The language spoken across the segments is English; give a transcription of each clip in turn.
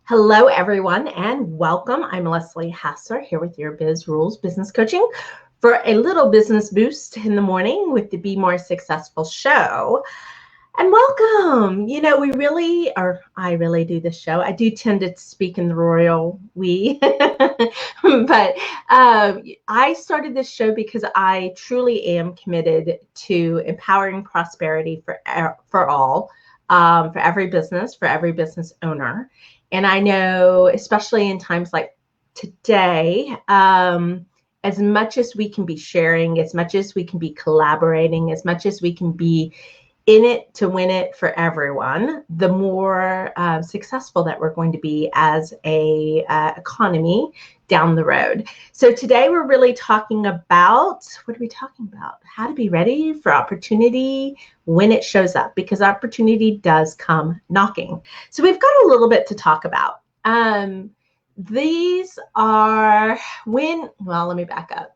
Hello, everyone, and welcome. I'm Leslie Hassler here with your Biz Rules Business Coaching for a little business boost in the morning with the Be More Successful show. And welcome. I really do this show. I do tend to speak in the royal we, but I started this show because I truly am committed to empowering prosperity for all, for every business owner. And I know, especially in times like today, as much as we can be sharing, as much as we can be collaborating, as much as we can be in it to win it for everyone, the more successful that we're going to be as a economy down the road. So today we're really talking about, what are we talking about? How to be ready for opportunity when it shows up, because opportunity does come knocking. So we've got a little bit to talk about. These are let me back up.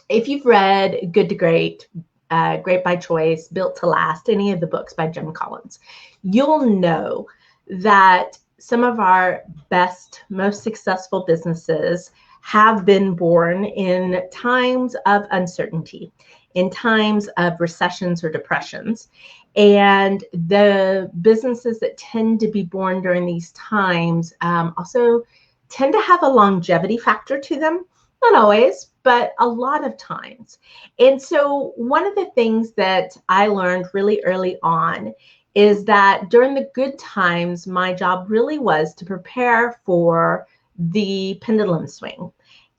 If you've read Good to Great, Great by Choice, Built to Last, any of the books by Jim Collins, you'll know that some of our best, most successful businesses have been born in times of uncertainty, in times of recessions or depressions. And the businesses that tend to be born during these times also tend to have a longevity factor to them. Not always, but a lot of times. And so one of the things that I learned really early on is that during the good times, my job really was to prepare for the pendulum swing.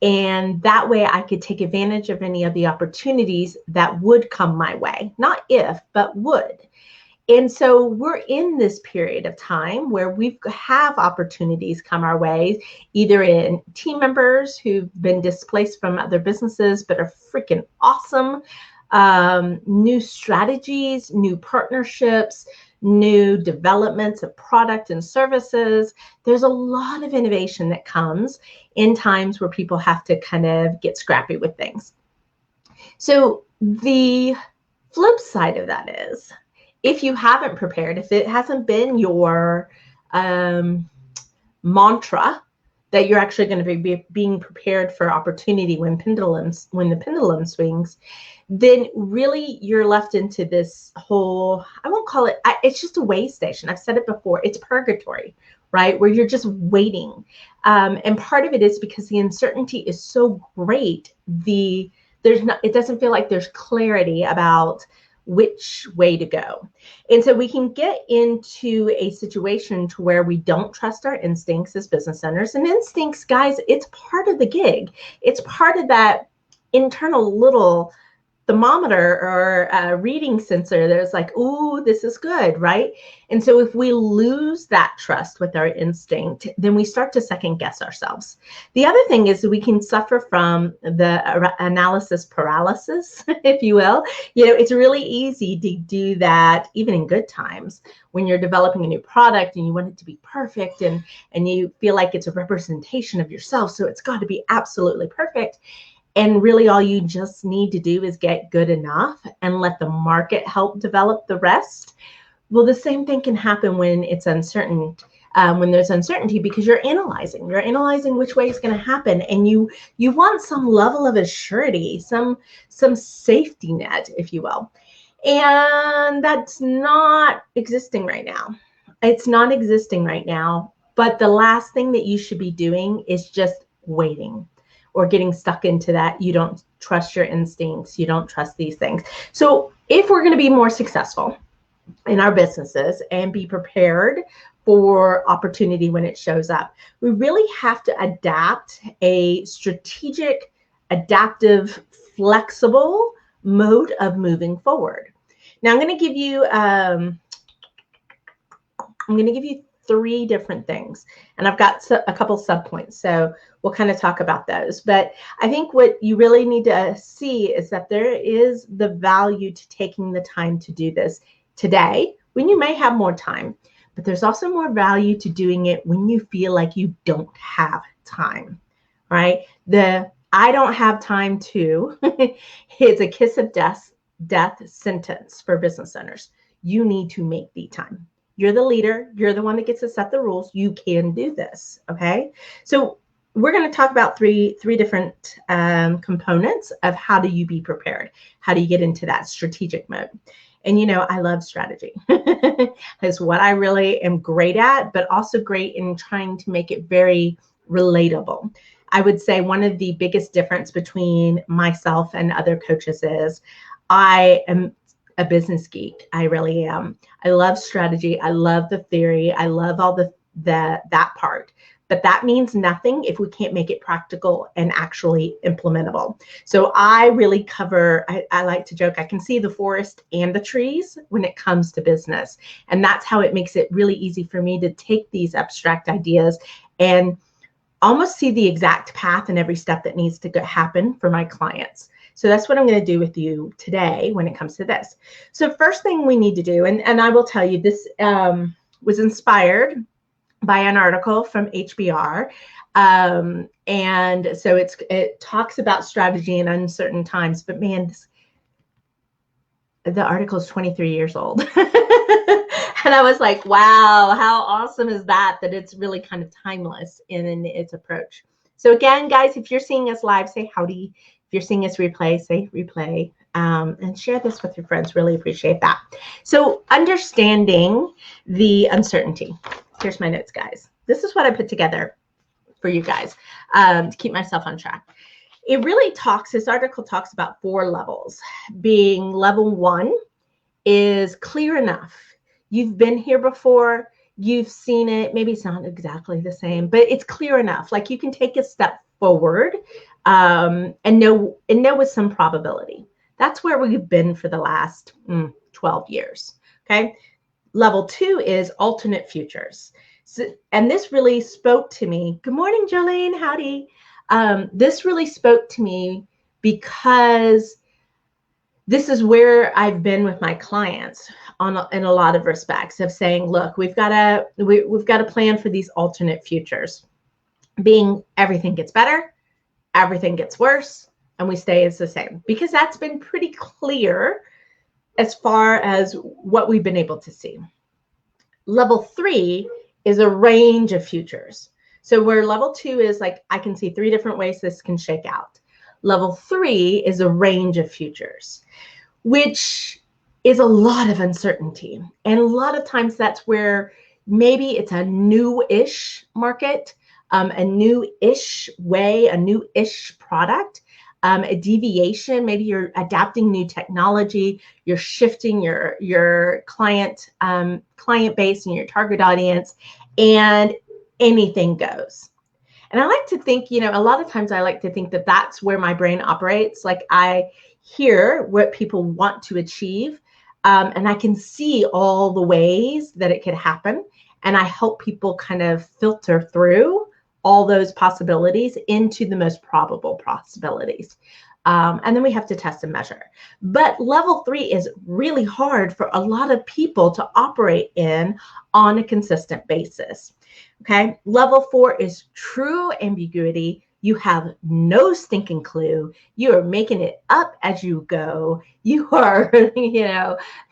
And that way I could take advantage of any of the opportunities that would come my way. Not if, but would. And so we're in this period of time where we have opportunities come our way, either in team members who've been displaced from other businesses but are freaking awesome, new strategies, new partnerships, new developments of product and services. There's a lot of innovation that comes in times where people have to kind of get scrappy with things. So the flip side of that is, if you haven't prepared, if it hasn't been your mantra that you're actually going to be being prepared for opportunity when the pendulum swings, then really you're left into this whole, I won't call it, it's just a way station. I've said it before, it's purgatory, right? Where you're just waiting. And part of it is because the uncertainty is so great, it doesn't feel like there's clarity about which way to go. And so we can get into a situation to where we don't trust our instincts as business owners. And instincts, guys, it's part of the gig. It's part of that internal little thermometer or reading sensor that's like, ooh, this is good, right? And so if we lose that trust with our instinct, then we start to second guess ourselves. The other thing is we can suffer from the analysis paralysis, if you will. It's really easy to do that even in good times when you're developing a new product and you want it to be perfect and you feel like it's a representation of yourself. So it's got to be absolutely perfect. And really all you just need to do is get good enough and let the market help develop the rest. Well, the same thing can happen when it's uncertain, when there's uncertainty, because you're analyzing which way it's going to happen. And you want some level of assurity, some safety net, if you will. And that's not existing right now. It's not existing right now. But the last thing that you should be doing is just waiting, or getting stuck into that. You don't trust your instincts. You don't trust these things. So if we're going to be more successful in our businesses and be prepared for opportunity when it shows up, we really have to adapt a strategic, adaptive, flexible mode of moving forward. Now I'm going to give you three different things, and I've got a couple subpoints, so we'll kind of talk about those. But I think what you really need to see is that there is the value to taking the time to do this today when you may have more time, but there's also more value to doing it when you feel like you don't have time, right? The I don't have time to is a kiss of death sentence for business owners. You need to make the time. You're the leader. You're the one that gets to set the rules. You can do this. Okay. So we're going to talk about three different components of how do you be prepared? How do you get into that strategic mode? And I love strategy. It's what I really am great at, but also great in trying to make it very relatable. I would say one of the biggest difference between myself and other coaches is I am a business geek. I really am. I love strategy. I love the theory. I love all that part. But that means nothing if we can't make it practical and actually implementable. So I really cover, I like to joke, I can see the forest and the trees when it comes to business. And that's how it makes it really easy for me to take these abstract ideas and almost see the exact path and every step that needs to happen for my clients. So that's what I'm going to do with you today when it comes to this. So first thing we need to do, and I will tell you, this was inspired by an article from HBR. And so it talks about strategy in uncertain times, but man, the article is 23 years old. And I was like, wow, how awesome is that it's really kind of timeless in its approach. So again, guys, if you're seeing us live, say howdy. If you're seeing us replay, say replay, and share this with your friends. Really appreciate that. So understanding the uncertainty. Here's my notes, guys. This is what I put together for you guys to keep myself on track. It really this article talks about 4 levels, being level 1 is clear enough. You've been here before, you've seen it, maybe it's not exactly the same, but it's clear enough. Like you can take a step forward and know with some probability. That's where we've been for the last 12 years, okay? Level 2 is alternate futures. So, and this really spoke to me. Good morning, Jolene, howdy. This really spoke to me because this is where I've been with my clients in a lot of respects of saying, look, we've got to plan for these alternate futures, being everything gets better, everything gets worse, and we stay as the same, because that's been pretty clear as far as what we've been able to see. Level 3 is a range of futures. So where level 2 is like, I can see 3 different ways this can shake out. Level 3 is a range of futures, which is a lot of uncertainty. And a lot of times that's where maybe it's a new-ish market, a new-ish way, a new-ish product, a deviation. Maybe you're adapting new technology, you're shifting your client base and your target audience, and anything goes. And I like to think, a lot of times I like to think that that's where my brain operates. Like I hear what people want to achieve, and I can see all the ways that it could happen. And I help people kind of filter through all those possibilities into the most probable possibilities. And then we have to test and measure. But level 3 is really hard for a lot of people to operate in on a consistent basis. Okay. Level 4 is true ambiguity. You have no stinking clue. You are making it up as you go. You are,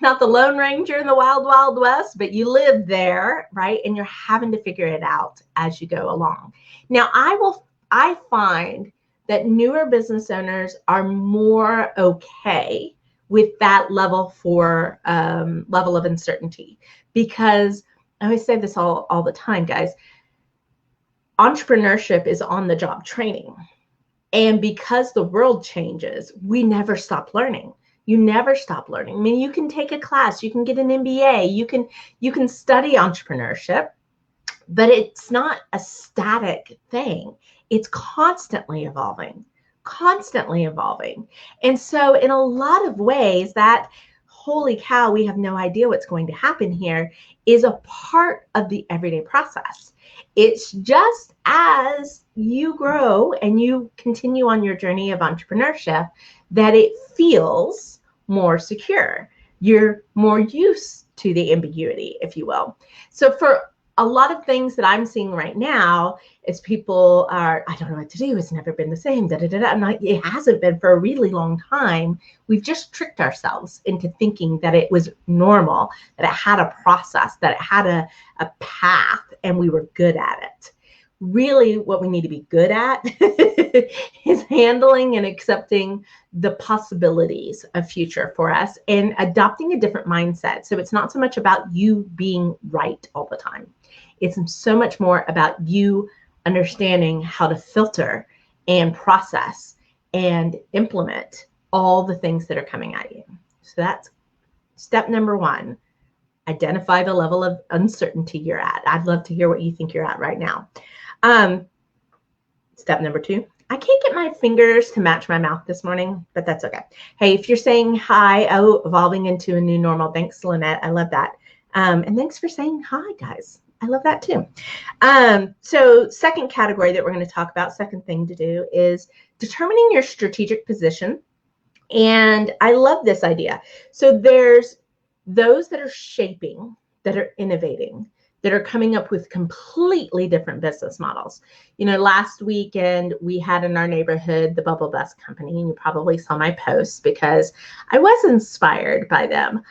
not the Lone Ranger in the wild, wild west, but you live there, right? And you're having to figure it out as you go along. Now, I find that newer business owners are more okay with that level 4 level of uncertainty, because I always say this all the time, guys. Entrepreneurship is on the job training. And because the world changes, we never stop learning. You never stop learning. I mean, you can take a class, you can get an MBA, you can study entrepreneurship, but it's not a static thing. It's constantly evolving, constantly evolving. And so in a lot of ways, that holy cow, we have no idea what's going to happen here is a part of the everyday process. It's just as you grow and you continue on your journey of entrepreneurship that it feels more secure. You're more used to the ambiguity, if you will. So for a lot of things that I'm seeing right now is people are, I don't know what to do. It's never been the same. Da, da, da, da. I'm like, it hasn't been for a really long time. We've just tricked ourselves into thinking that it was normal, that it had a process, that it had a path, and we were good at it. Really, what we need to be good at is handling and accepting the possibilities of future for us and adopting a different mindset. So it's not so much about you being right all the time. It's so much more about you understanding how to filter and process and implement all the things that are coming at you. So that's step number one. Identify the level of uncertainty you're at. I'd love to hear what you think you're at right now. Step number two. I can't get my fingers to match my mouth this morning, but that's okay. Hey, if you're saying hi, oh, evolving into a new normal. Thanks, Lynette. I love that. And thanks for saying hi, guys. I love that too. So second category that we're going to talk about, second thing to do is determining your strategic position. And I love this idea. So there's those that are shaping, that are innovating, that are coming up with completely different business models. You know, last weekend we had in our neighborhood the Bubble Bus Company, and you probably saw my posts because I was inspired by them.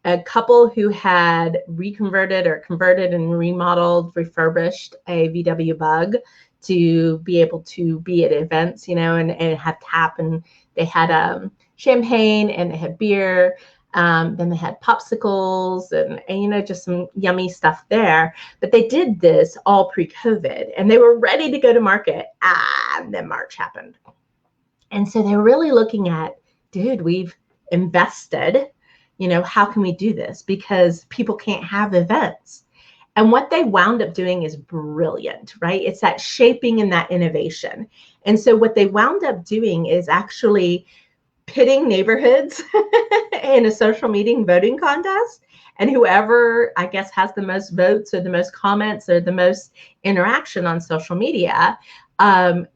A couple who had reconverted or converted and remodeled, refurbished a VW Bug to be able to be at events, you know, and have tap, and they had champagne and they had beer. Then they had popsicles and, you know, just some yummy stuff there. But they did this all pre-COVID, and they were ready to go to market. And then March happened. And so they're really looking at, dude, we've invested, you know, how can we do this? Because people can't have events. And what they wound up doing is brilliant, right? It's that shaping and that innovation. And so what they wound up doing is actually pitting neighborhoods in a social media voting contest. And whoever, I guess, has the most votes or the most comments or the most interaction on social media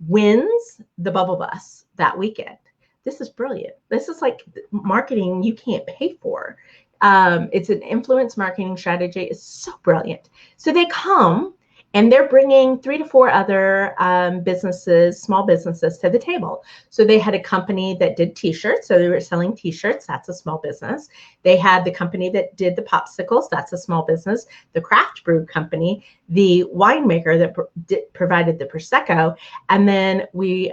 wins the Bubble Bus that weekend. This is brilliant. This is like marketing you can't pay for. It's an influence marketing strategy. It's so brilliant. So they come and they're bringing 3 to 4 other businesses, small businesses to the table. So they had a company that did t-shirts. So they were selling t-shirts. That's a small business. They had the company that did the popsicles. That's a small business. The craft brew company, the winemaker that provided the Prosecco. And then we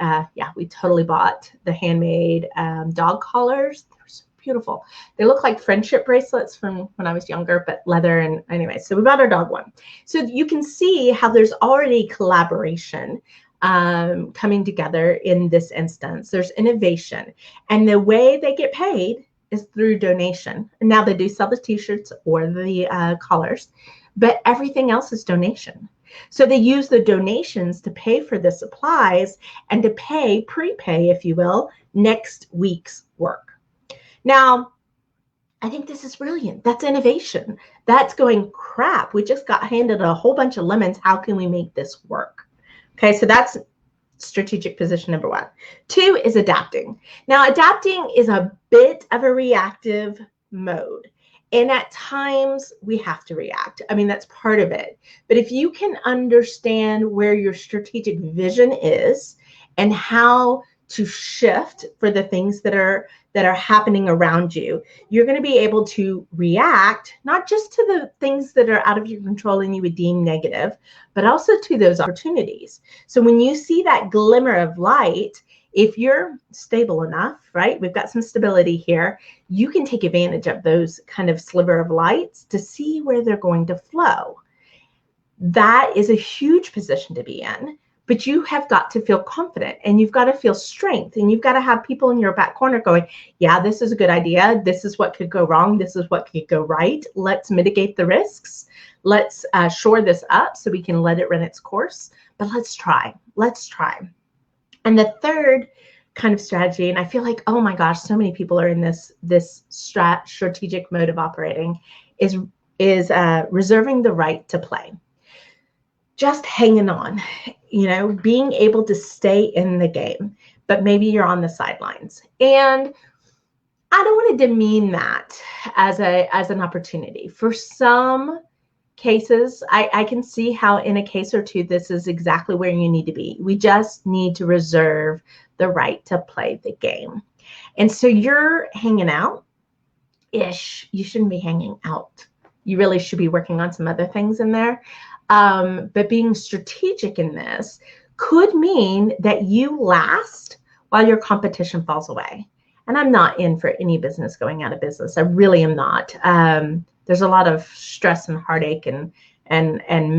totally bought the handmade dog collars. Beautiful. They look like friendship bracelets from when I was younger, but leather. And anyway, so we bought our dog one. So you can see how there's already collaboration coming together in this instance. There's innovation, and the way they get paid is through donation. And now they do sell the t-shirts or the collars, but everything else is donation. So they use the donations to pay for the supplies and to prepay, if you will, next week's work. Now, I think this is brilliant. That's innovation. That's going, crap, we just got handed a whole bunch of lemons. How can we make this work? Okay, so that's strategic position number one. 2 is adapting. Now, adapting is a bit of a reactive mode. And at times we have to react. I mean, that's part of it. But if you can understand where your strategic vision is and how to shift for the things that are happening around you, you're going to be able to react not just to the things that are out of your control and you would deem negative, but also to those opportunities. So when you see that glimmer of light, if you're stable enough, right, we've got some stability here, you can take advantage of those kind of sliver of lights to see where they're going to flow. That is a huge position to be in. But you have got to feel confident, and you've got to feel strength, and you've got to have people in your back corner going, yeah, this is a good idea. This is what could go wrong. This is what could go right. Let's mitigate the risks. Let's shore this up so we can let it run its course. But let's try. Let's try. And the third kind of strategy, and I feel like, oh my gosh, so many people are in this strategic mode of operating, is reserving the right to play. Just hanging on, you know, being able to stay in the game, but maybe you're on the sidelines. And I don't want to demean that as an opportunity. For some cases, I can see how in a case or two, this is exactly where you need to be. We just need to reserve the right to play the game. And so you're hanging out-ish. You shouldn't be hanging out. You really should be working on some other things in there. But being strategic in this could mean that you last while your competition falls away. And I'm not in for any business going out of business. I really am not. There's a lot of stress and heartache and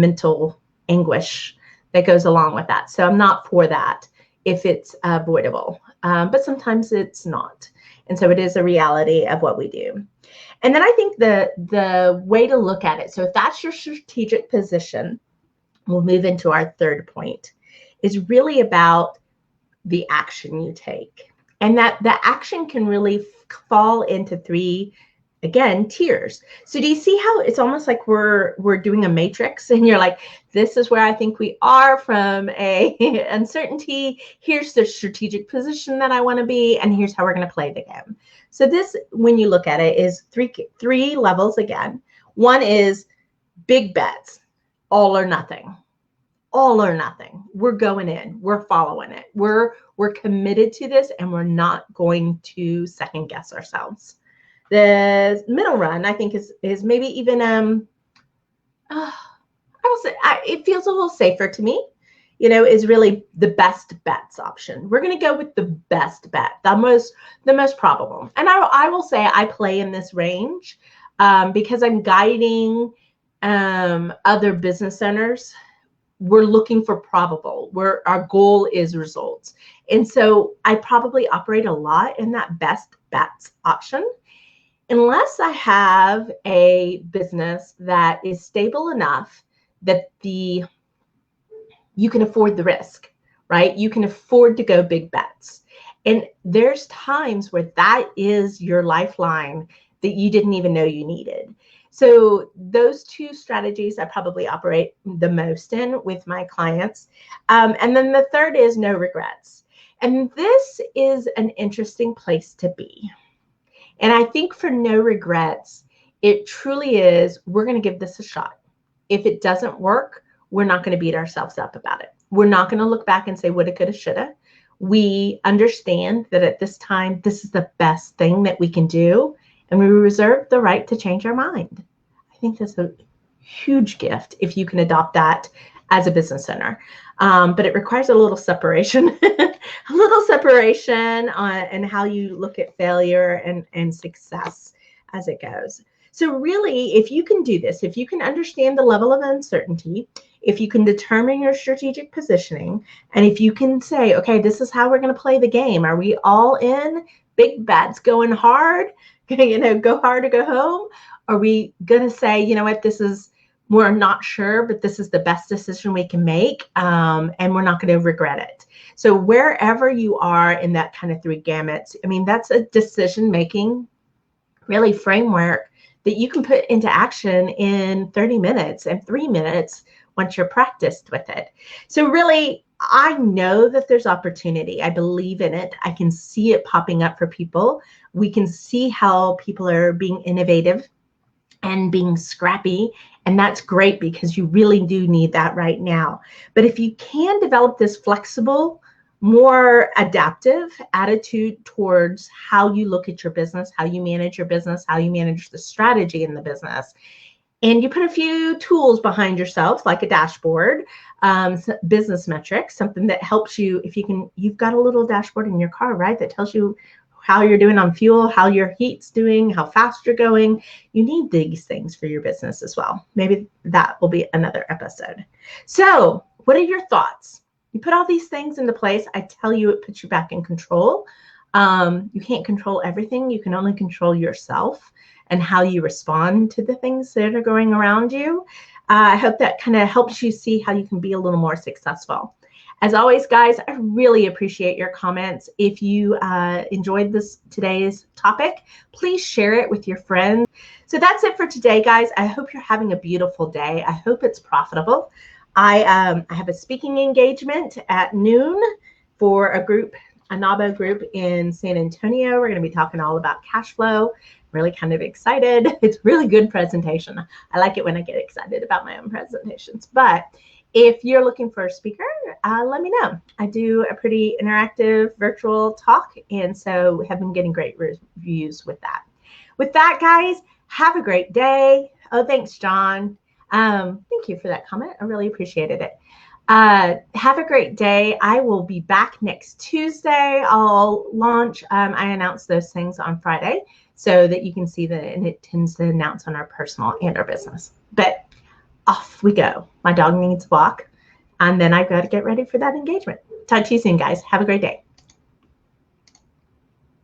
mental anguish that goes along with that. So I'm not for that if it's avoidable. But sometimes it's not. And so it is a reality of what we do. And then I think the way to look at it, so if that's your strategic position, we'll move into our third point, is really about the action you take. And that the action can really fall into three, again, tiers. So do you see how it's almost like we're doing a matrix, and you're like, this is where I think we are from a uncertainty. Here's the strategic position that I want to be, and here's how we're going to play the game. So this, when you look at it, is three levels again. One is big bets, all or nothing. All or nothing. We're going in. We're following it. We're committed to this, and we're not going to second guess ourselves. The middle run, I think, is maybe even I will say it feels a little safer to me. Is really the best bets option. We're going to go with the best bet, the most probable. And I will say I play in this range because I'm guiding other business owners. We're looking for probable, where our goal is results. And so I probably operate a lot in that best bets option, unless I have a business that is stable enough that you can afford the risk, right? You can afford to go big bets. And there's times where that is your lifeline that you didn't even know you needed. So those two strategies I probably operate the most in with my clients. And then the third is no regrets. And this is an interesting place to be. And I think for no regrets, it truly is, we're going to give this a shot. If it doesn't work, we're not going to beat ourselves up about it. We're not going to look back and say, woulda, coulda, shoulda. We understand that at this time, this is the best thing that we can do. And we reserve the right to change our mind. I think that's a huge gift if you can adopt that as a business owner. But it requires a little separation, and how you look at failure and success as it goes. So really, if you can do this, if you can understand the level of uncertainty, if you can determine your strategic positioning, and if you can say, okay, this is how we're going to play the game. Are we all in? Big bets, going hard, go hard or go home? Are we going to say, you know what, we're not sure, but this is the best decision we can make, and we're not going to regret it. So wherever you are in that kind of three gamuts, I mean, that's a decision-making really framework that you can put into action in 30 minutes and 3 minutes once you're practiced with it. So really, I know that there's opportunity. I believe in it. I can see it popping up for people. We can see how people are being innovative and being scrappy. And that's great because you really do need that right now. But if you can develop this flexible, more adaptive attitude towards how you look at your business, how you manage your business, how you manage the strategy in the business, and you put a few tools behind yourself, like a dashboard, business metrics, something that helps you. If you can, you've got a little dashboard in your car, right? That tells you how you're doing on fuel, how your heat's doing, how fast you're going. You need these things for your business as well. Maybe that will be another episode. So what are your thoughts? You put all these things into place. I tell you, it puts you back in control. You can't control everything. You can only control yourself and how you respond to the things that are going around you. I hope that kind of helps you see how you can be a little more successful. As always, guys, I really appreciate your comments. If you enjoyed today's topic, please share it with your friends. So that's it for today, guys. I hope you're having a beautiful day. I hope it's profitable. I have a speaking engagement at noon for a NABO group in San Antonio. We're going to be talking all about cash flow really kind of excited. It's really good presentation. I like it when I get excited about my own presentations. But if you're looking for a speaker, let me know. I do a pretty interactive virtual talk, and so have been getting great reviews with that. With that, guys, have a great day. Oh, thanks, John. Thank you for that comment. I really appreciated it. Have a great day. I will be back next Tuesday. I'll launch, I announce those things on Friday so that you can see that, and it tends to announce on our personal and our business. But off we go. My dog needs a walk, and then I've got to get ready for that engagement. Talk to you soon, guys. Have a great day.